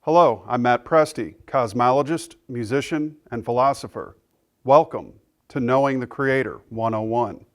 Hello, I'm Matt Presti, cosmologist, musician, and philosopher. Welcome to Knowing the Creator 101.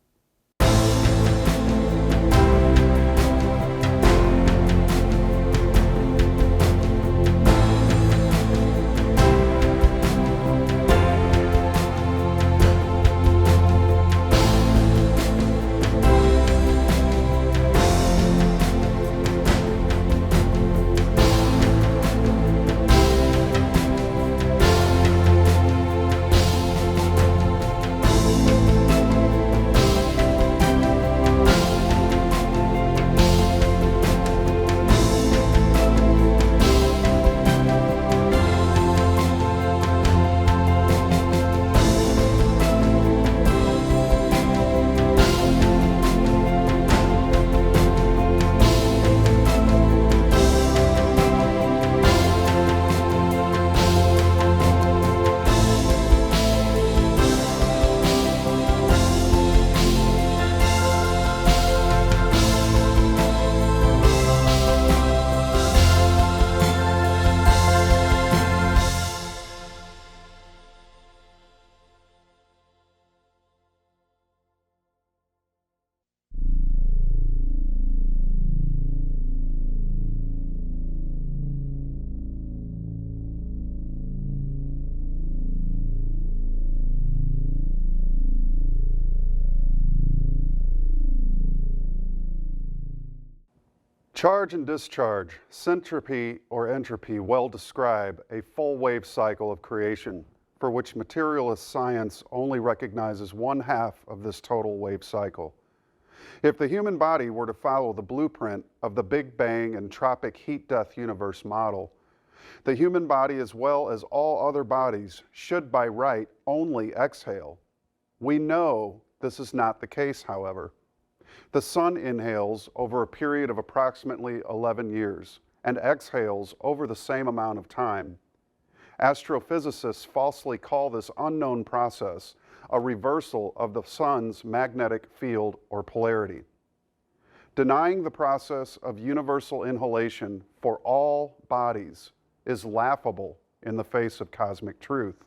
Charge and discharge, syntropy or entropy well describe a full wave cycle of creation, for which materialist science only recognizes one half of this total wave cycle. If the human body were to follow the blueprint of the Big Bang and tropic heat-death universe model, the human body, as well as all other bodies, should by right only exhale. We know this is not the case, however. The sun inhales over a period of approximately 11 years and exhales over the same amount of time. Astrophysicists falsely call this unknown process a reversal of the sun's magnetic field or polarity. Denying the process of universal inhalation for all bodies is laughable in the face of cosmic truth.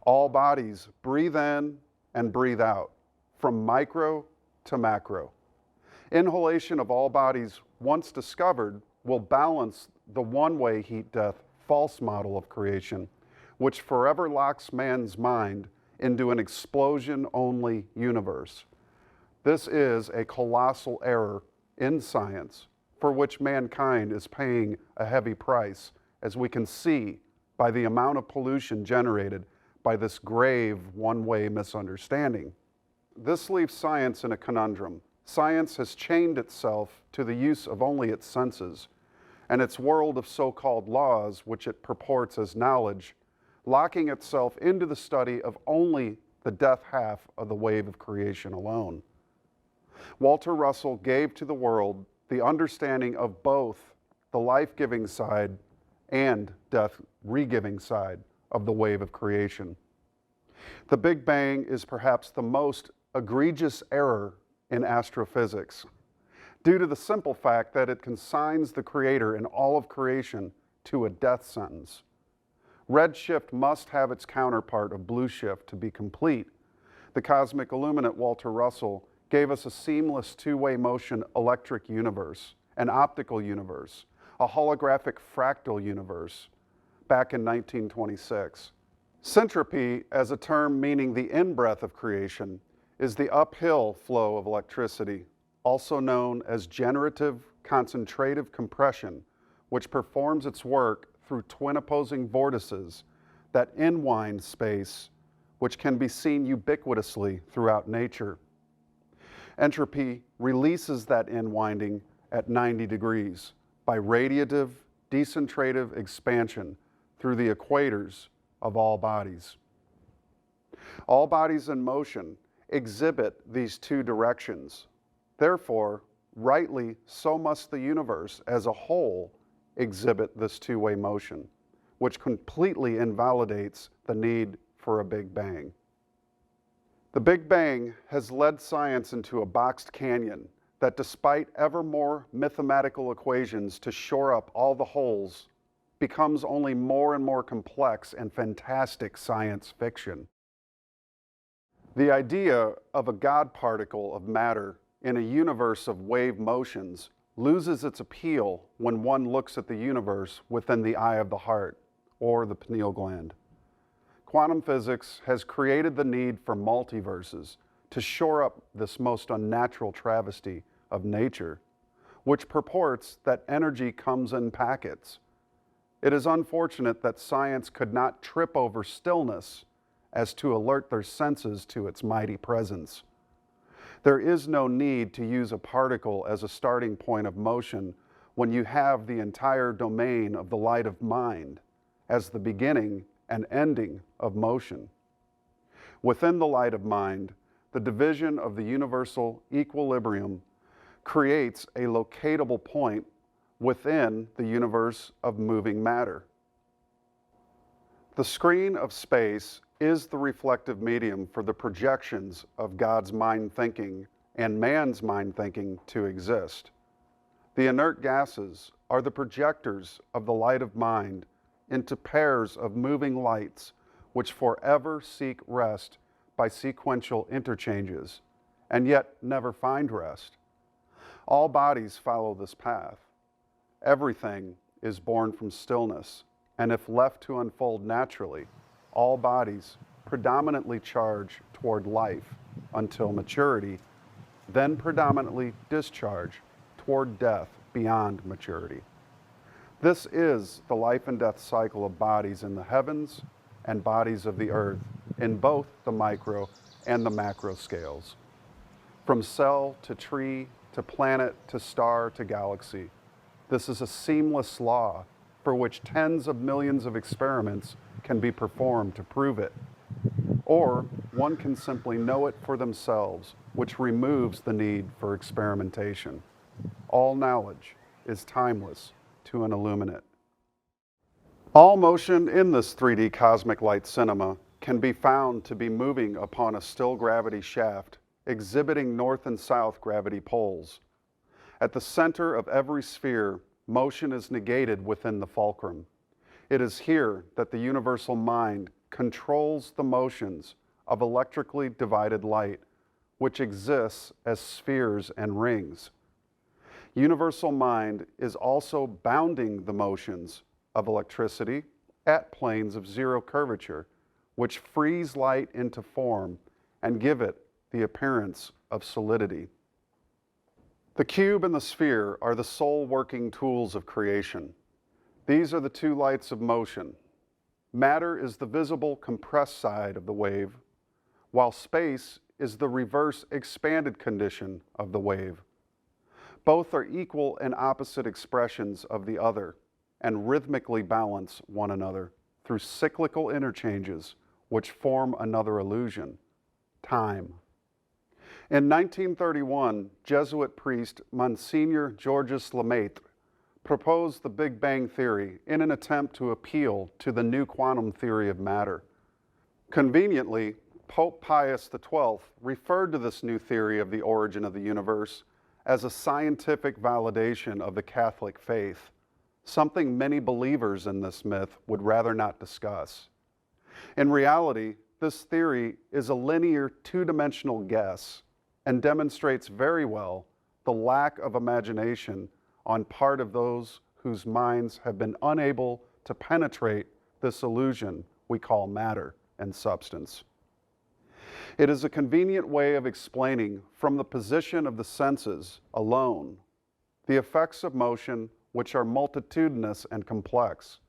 All bodies breathe in and breathe out, from micro to macro. Inhalation of all bodies, once discovered, will balance the one-way heat-death false model of creation, which forever locks man's mind into an explosion-only universe. This is a colossal error in science, for which mankind is paying a heavy price, as we can see by the amount of pollution generated by this grave one-way misunderstanding. This leaves science in a conundrum. Science has chained itself to the use of only its senses, and its world of so-called laws, which it purports as knowledge, locking itself into the study of only the death half of the wave of creation alone. Walter Russell gave to the world the understanding of both the life-giving side and death-regiving side of the wave of creation. The Big Bang is perhaps the most egregious error in astrophysics, due to the simple fact that it consigns the Creator in all of creation to a death sentence. Red shift must have its counterpart of blue shift to be complete. The cosmic illuminate Walter Russell gave us a seamless two-way motion electric universe, an optical universe, a holographic fractal universe, back in 1926. Syntropy, as a term meaning the in-breath of creation, is the uphill flow of electricity, also known as generative concentrative compression, which performs its work through twin opposing vortices that inwind space, which can be seen ubiquitously throughout nature. Entropy releases that inwinding at 90 degrees by radiative decentrative expansion through the equators of all bodies. All bodies in motion exhibit these two directions. Therefore, rightly, so must the universe as a whole exhibit this two-way motion, which completely invalidates the need for a Big Bang. The Big Bang has led science into a boxed canyon that, despite ever more mathematical equations to shore up all the holes, becomes only more and more complex and fantastic science fiction. The idea of a God particle of matter in a universe of wave motions loses its appeal when one looks at the universe within the eye of the heart, or the pineal gland. Quantum physics has created the need for multiverses to shore up this most unnatural travesty of nature, which purports that energy comes in packets. It is unfortunate that science could not trip over stillness as to alert their senses to its mighty presence. There is no need to use a particle as a starting point of motion when you have the entire domain of the light of mind as the beginning and ending of motion. Within the light of mind, the division of the universal equilibrium creates a locatable point within the universe of moving matter. The screen of space is the reflective medium for the projections of God's mind thinking and man's mind thinking to exist. The inert gases are the projectors of the light of mind into pairs of moving lights which forever seek rest by sequential interchanges, and yet never find rest. All bodies follow this path. Everything is born from stillness, and if left to unfold naturally, all bodies predominantly charge toward life until maturity, then predominantly discharge toward death beyond maturity. This is the life and death cycle of bodies in the heavens and bodies of the earth in both the micro and the macro scales. From cell to tree to planet to star to galaxy, this is a seamless law for which tens of millions of experiments can be performed to prove it. Or one can simply know it for themselves, which removes the need for experimentation. All knowledge is timeless to an illuminate. All motion in this 3D cosmic light cinema can be found to be moving upon a still gravity shaft exhibiting north and south gravity poles. At the center of every sphere, motion is negated within the fulcrum. It is here that the universal mind controls the motions of electrically divided light, which exists as spheres and rings. Universal mind is also bounding the motions of electricity at planes of zero curvature, which freeze light into form and give it the appearance of solidity. The cube and the sphere are the sole working tools of creation. These are the two lights of motion. Matter is the visible compressed side of the wave, while space is the reverse expanded condition of the wave. Both are equal and opposite expressions of the other and rhythmically balance one another through cyclical interchanges which form another illusion, time. In 1931, Jesuit priest Monsignor Georges Lemaitre proposed the Big Bang Theory in an attempt to appeal to the new quantum theory of matter. Conveniently, Pope Pius XII referred to this new theory of the origin of the universe as a scientific validation of the Catholic faith, something many believers in this myth would rather not discuss. In reality, this theory is a linear two-dimensional guess and demonstrates very well the lack of imagination on part of those whose minds have been unable to penetrate this illusion we call matter and substance. It is a convenient way of explaining from the position of the senses alone the effects of motion, which are multitudinous and complex,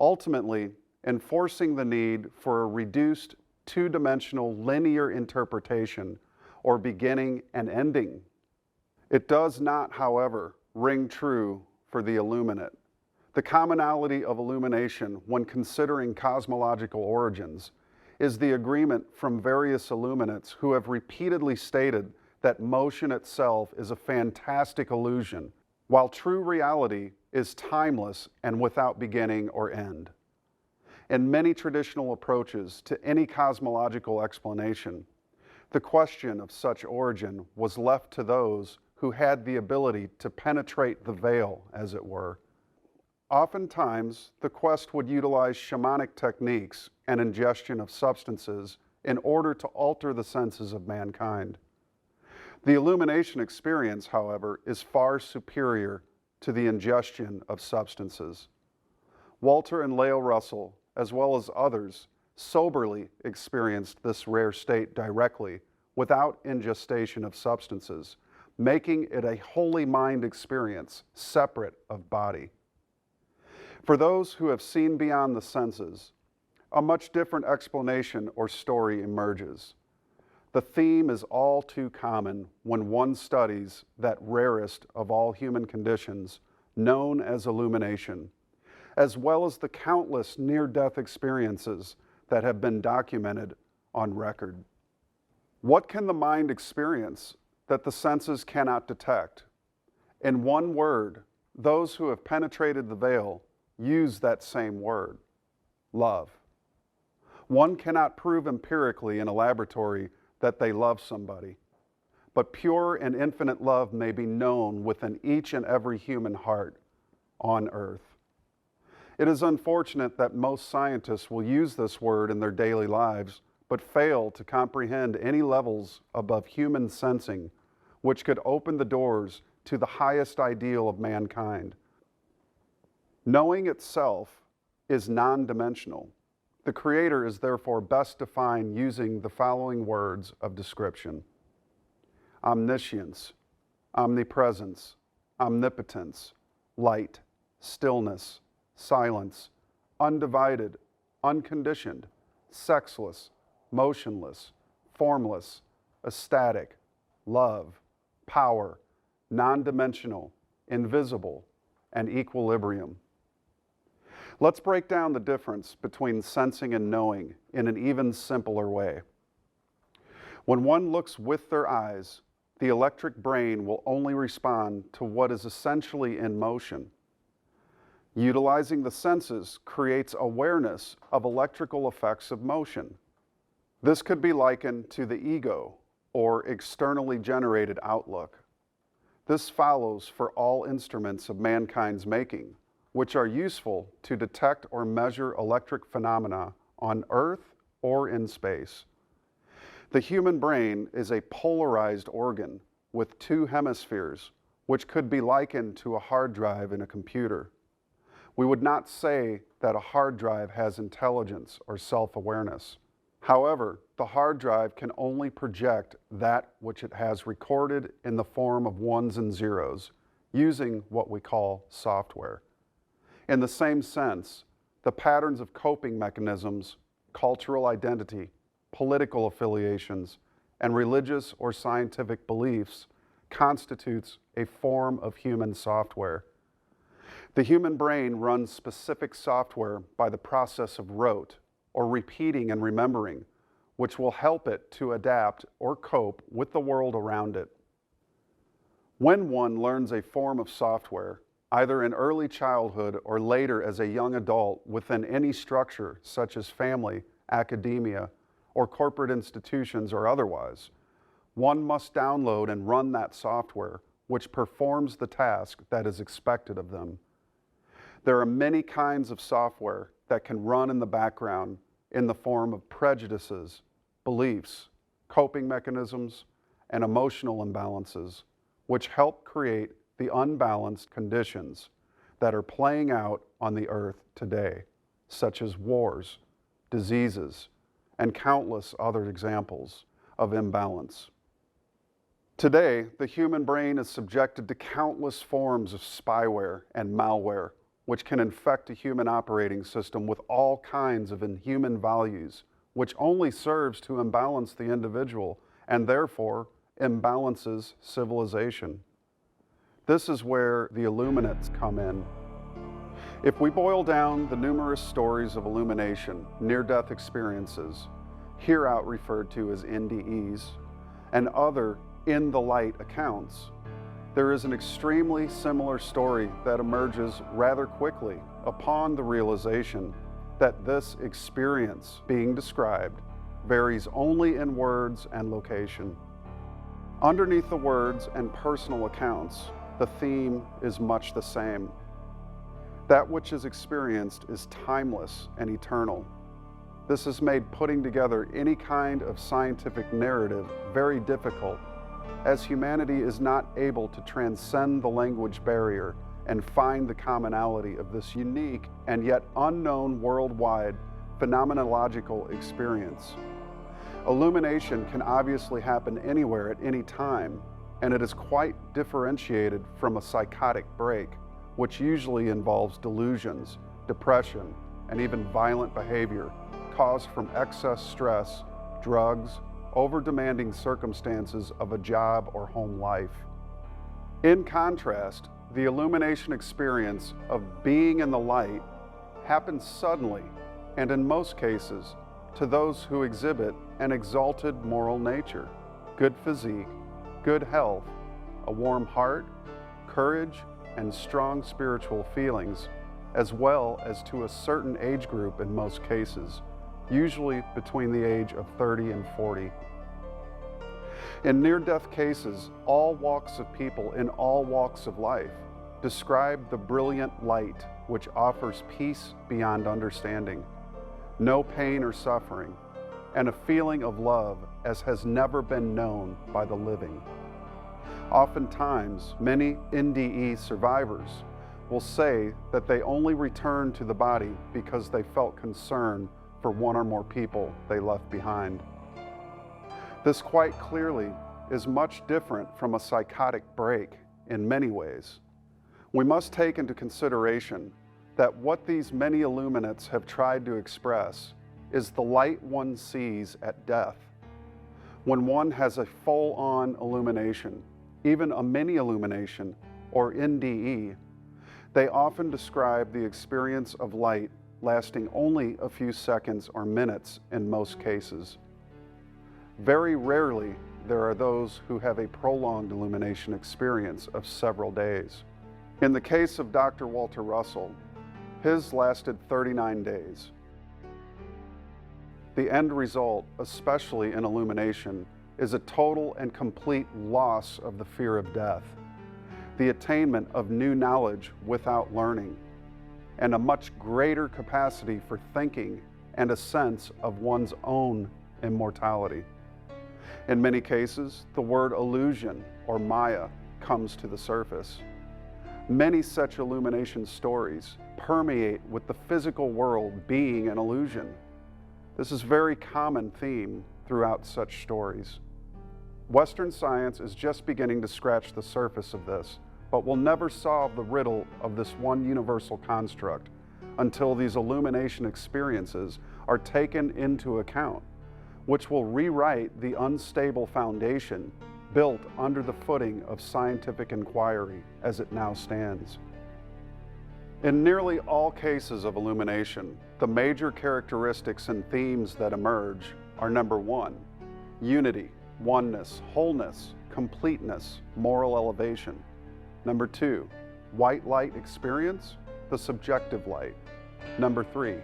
ultimately enforcing the need for a reduced two-dimensional linear interpretation or beginning and ending. It does not, however, ring true for the illuminate. The commonality of illumination when considering cosmological origins is the agreement from various illuminates who have repeatedly stated that motion itself is a fantastic illusion, while true reality is timeless and without beginning or end. In many traditional approaches to any cosmological explanation, the question of such origin was left to those who had the ability to penetrate the veil, as it were. Oftentimes, the quest would utilize shamanic techniques and ingestion of substances in order to alter the senses of mankind. The illumination experience, however, is far superior to the ingestion of substances. Walter and Leo Russell, as well as others, soberly experienced this rare state directly without ingestion of substances, making it a wholly mind experience separate of body. For those who have seen beyond the senses, a much different explanation or story emerges. The theme is all too common when one studies that rarest of all human conditions, known as illumination, as well as the countless near-death experiences that have been documented on record. What can the mind experience that the senses cannot detect? In one word, those who have penetrated the veil use that same word: love. One cannot prove empirically in a laboratory that they love somebody, but pure and infinite love may be known within each and every human heart on earth. It is unfortunate that most scientists will use this word in their daily lives, but fail to comprehend any levels above human sensing, which could open the doors to the highest ideal of mankind. Knowing itself is non-dimensional. The Creator is therefore best defined using the following words of description: omniscience, omnipresence, omnipotence, light, stillness, silence, undivided, unconditioned, sexless, motionless, formless, ecstatic, love, power, non-dimensional, invisible, and equilibrium. Let's break down the difference between sensing and knowing in an even simpler way. When one looks with their eyes, the electric brain will only respond to what is essentially in motion. Utilizing the senses creates awareness of electrical effects of motion. This could be likened to the ego, or externally generated outlook. This follows for all instruments of mankind's making, which are useful to detect or measure electric phenomena on Earth or in space. The human brain is a polarized organ with two hemispheres, which could be likened to a hard drive in a computer. We would not say that a hard drive has intelligence or self-awareness. However, the hard drive can only project that which it has recorded in the form of ones and zeros, using what we call software. In the same sense, the patterns of coping mechanisms, cultural identity, political affiliations, and religious or scientific beliefs constitutes a form of human software. The human brain runs specific software by the process of rote, or repeating and remembering, which will help it to adapt or cope with the world around it. When one learns a form of software, either in early childhood or later as a young adult within any structure such as family, academia, or corporate institutions or otherwise, one must download and run that software which performs the task that is expected of them. There are many kinds of software that can run in the background in the form of prejudices, beliefs, coping mechanisms, and emotional imbalances, which help create the unbalanced conditions that are playing out on the earth today, such as wars, diseases, and countless other examples of imbalance. Today, the human brain is subjected to countless forms of spyware and malware, which can infect a human operating system with all kinds of inhuman values, which only serves to imbalance the individual and therefore imbalances civilization. This is where the Illuminates come in. If we boil down the numerous stories of illumination, near-death experiences, hereout referred to as NDEs, and other in-the-light accounts, there is an extremely similar story that emerges rather quickly upon the realization that this experience being described varies only in words and location. Underneath the words and personal accounts, the theme is much the same. That which is experienced is timeless and eternal. This has made putting together any kind of scientific narrative very difficult, as humanity is not able to transcend the language barrier and find the commonality of this unique and yet unknown worldwide phenomenological experience. Illumination can obviously happen anywhere at any time, and it is quite differentiated from a psychotic break, which usually involves delusions, depression, and even violent behavior caused from excess stress, drugs, over-demanding circumstances of a job or home life. In contrast, the illumination experience of being in the light happens suddenly, and in most cases, to those who exhibit an exalted moral nature, good physique, good health, a warm heart, courage, and strong spiritual feelings, as well as to a certain age group in most cases, usually between the age of 30 and 40. In near-death cases, all walks of people in all walks of life describe the brilliant light which offers peace beyond understanding, no pain or suffering, and a feeling of love as has never been known by the living. Oftentimes, many NDE survivors will say that they only returned to the body because they felt concern for one or more people they left behind. This quite clearly is much different from a psychotic break in many ways. We must take into consideration that what these many illuminates have tried to express is the light one sees at death. When one has a full-on illumination, even a mini illumination or NDE, they often describe the experience of light lasting only a few seconds or minutes in most cases. Very rarely there are those who have a prolonged illumination experience of several days. In the case of Dr. Walter Russell, his lasted 39 days. The end result, especially in illumination, is a total and complete loss of the fear of death, the attainment of new knowledge without learning, and a much greater capacity for thinking and a sense of one's own immortality. In many cases, the word illusion or Maya comes to the surface. Many such illumination stories permeate with the physical world being an illusion. This is a very common theme throughout such stories. Western science is just beginning to scratch the surface of this, but will never solve the riddle of this one universal construct until these illumination experiences are taken into account, which will rewrite the unstable foundation built under the footing of scientific inquiry as it now stands. In nearly all cases of illumination, the major characteristics and themes that emerge are: number one, unity, oneness, wholeness, completeness, moral elevation. Number two, white light experience, the subjective light. Number three,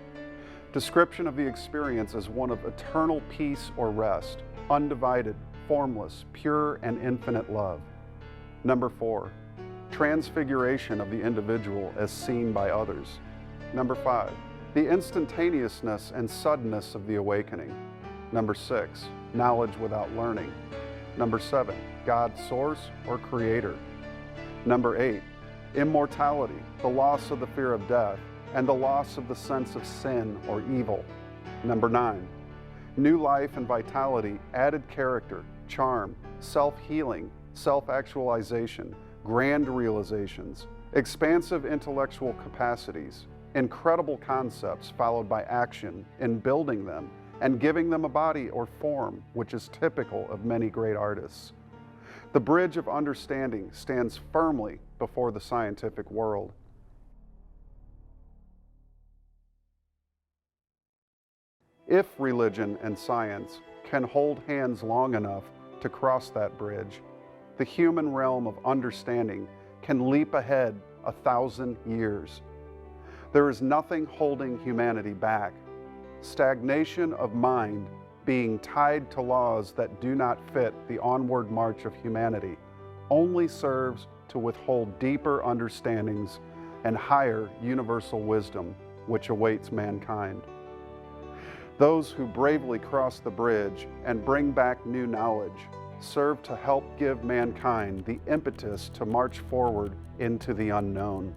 description of the experience as one of eternal peace or rest, undivided, formless, pure, and infinite love. Number four, transfiguration of the individual as seen by others. Number five, the instantaneousness and suddenness of the awakening. Number six, knowledge without learning. Number seven, God's source or creator. Number eight, immortality, the loss of the fear of death and the loss of the sense of sin or evil. Number nine, new life and vitality, added character, charm, self-healing, self-actualization, grand realizations, expansive intellectual capacities, incredible concepts followed by action in building them and giving them a body or form, which is typical of many great artists. The bridge of understanding stands firmly before the scientific world. If religion and science can hold hands long enough to cross that bridge, the human realm of understanding can leap ahead 1,000 years. There is nothing holding humanity back. Stagnation of mind, being tied to laws that do not fit the onward march of humanity, only serves to withhold deeper understandings and higher universal wisdom which awaits mankind. Those who bravely cross the bridge and bring back new knowledge serve to help give mankind the impetus to march forward into the unknown.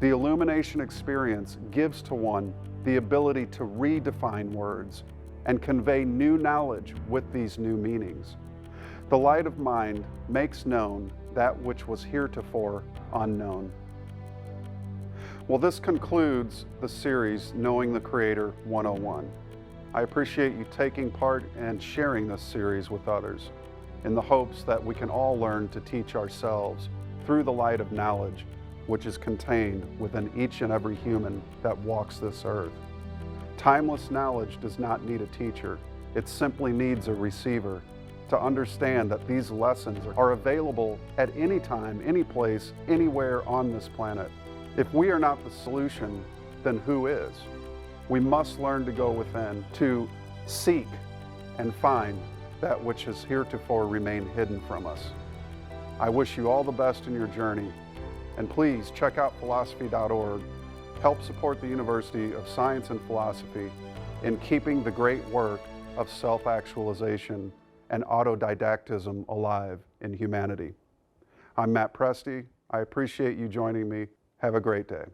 The illumination experience gives to one the ability to redefine words and convey new knowledge with these new meanings. The light of mind makes known that which was heretofore unknown. Well, this concludes the series, Knowing the Creator 101. I appreciate you taking part and sharing this series with others in the hopes that we can all learn to teach ourselves through the light of knowledge which is contained within each and every human that walks this earth. Timeless knowledge does not need a teacher. It simply needs a receiver to understand that these lessons are available at any time, any place, anywhere on this planet. If we are not the solution, then who is? We must learn to go within, to seek and find that which has heretofore remained hidden from us. I wish you all the best in your journey, and please check out philosophy.org. Help support the University of Science and Philosophy in keeping the great work of self-actualization and autodidactism alive in humanity. I'm Matt Presti. I appreciate you joining me. Have a great day.